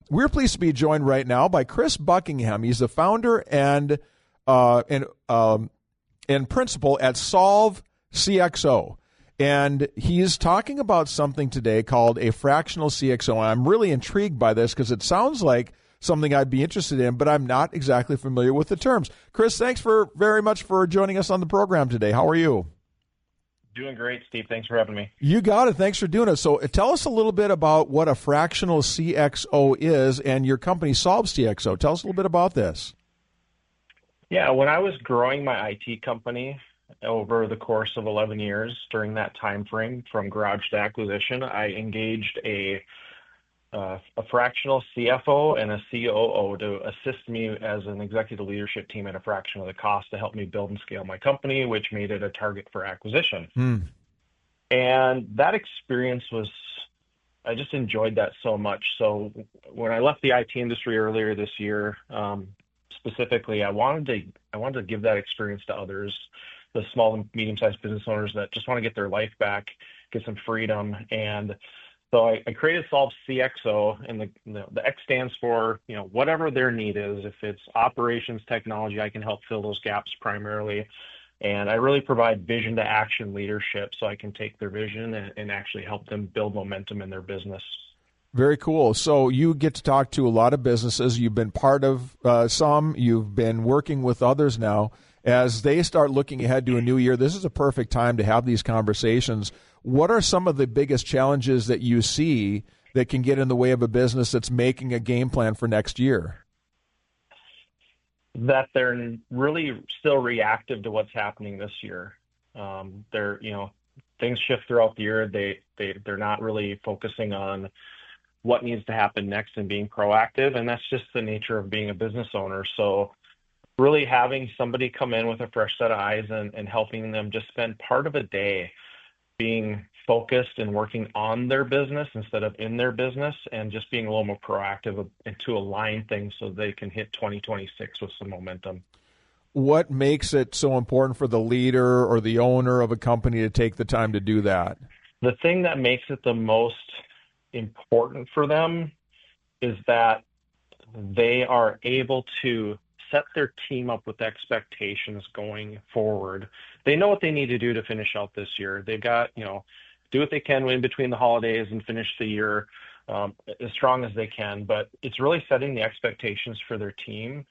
We're pleased to be joined right now by Chris Buckingham. He's the founder and principal at SolveCXO. And he's talking about something today called a fractional CXO. And I'm really intrigued by this because it sounds like something I'd be interested in, but I'm not exactly familiar with the terms. Chris, thanks very much for joining us on the program today. How are you? Doing great, Steve. Thanks for having me. You got it. Thanks for doing it. So tell us a little bit about what a fractional CXO is and your company, SolveCXO. Tell us a little bit about this. Yeah, when I was growing my IT company over the course of 11 years, during that time frame from garage to acquisition, I engaged a fractional CFO and a COO to assist me as an executive leadership team at a fraction of the cost to help me build and scale my company, which made it a target for acquisition. And that experience I just enjoyed that so much. So when I left the IT industry earlier this year, specifically, I wanted to give that experience to others, the small and medium-sized business owners that just want to get their life back, get some freedom. And so I created SolveCXO, and the X stands for, whatever their need is. If it's operations technology, I can help fill those gaps primarily. And I really provide vision to action leadership so I can take their vision and actually help them build momentum in their business. Very cool. So you get to talk to a lot of businesses. You've been part of some. You've been working with others now. As they start looking ahead to a new year, this is a perfect time to have these conversations. What are some of the biggest challenges that you see that can get in the way of a business that's making a game plan for next year? That they're really still reactive to what's happening this year. Things shift throughout the year. They're not really focusing on what needs to happen next and being proactive. And that's just the nature of being a business owner. So really having somebody come in with a fresh set of eyes and helping them just spend part of a day being focused and working on their business instead of in their business, and just being a little more proactive and to align things so they can hit 2026 with some momentum. What makes it so important for the leader or the owner of a company to take the time to do that? The thing that makes it the most important for them is that they are able to set their team up with expectations going forward. They know what they need to do to finish out this year. They've got, do what they can in between the holidays and finish the year as strong as they can. But it's really setting the expectations for their team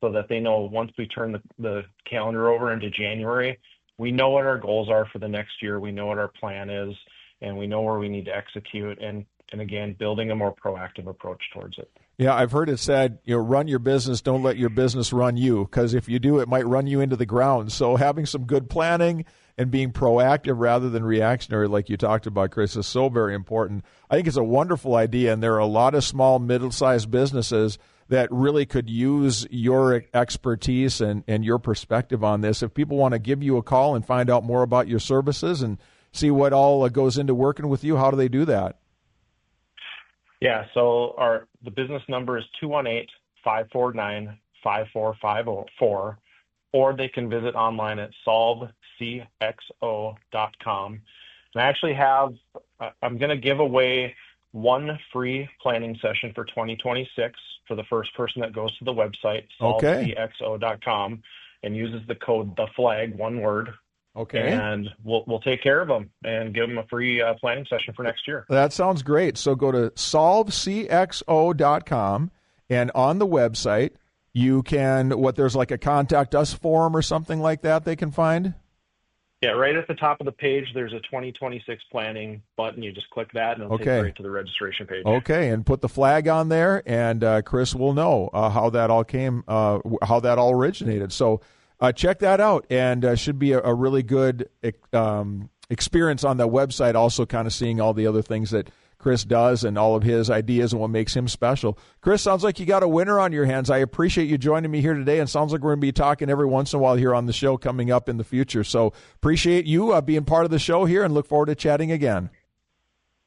so that they know once we turn the calendar over into January, we know what our goals are for the next year. We know what our plan is, and we know where we need to execute. And again, building a more proactive approach towards it. Yeah, I've heard it said, run your business, don't let your business run you, because if you do, it might run you into the ground. So having some good planning and being proactive rather than reactionary, like you talked about, Chris, is so very important. I think it's a wonderful idea, and there are a lot of small, middle-sized businesses that really could use your expertise and your perspective on this. If people want to give you a call and find out more about your services and see what all goes into working with you, how do they do that? Yeah, so the business number is 218-549-5454, or they can visit online at SolveCXO.com. And I actually I'm going to give away one free planning session for 2026 for the first person that goes to the website, SolveCXO.com, and uses the code THEFLAG, one word. Okay. And we'll take care of them and give them a free planning session for next year. That sounds great. So go to SolveCXO.com, and on the website, you can, there's like a contact us form or something like that they can find? Yeah, right at the top of the page, there's a 2026 planning button. You just click that, and it'll take you right to the registration page. Okay, and put the flag on there, and Chris will know how that all how that all originated. So check that out, and should be a really good experience on that website, also kind of seeing all the other things that Chris does and all of his ideas and what makes him special. Chris, sounds like you got a winner on your hands. I appreciate you joining me here today, and sounds like we're going to be talking every once in a while here on the show coming up in the future. So appreciate you being part of the show here, and look forward to chatting again.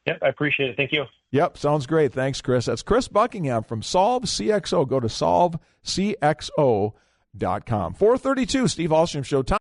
Yep, I appreciate it. Thank you. Yep, sounds great. Thanks, Chris. That's Chris Buckingham from SolveCXO. Go to SolveCXO.com. 4:32, Steve Hallstrom Show time.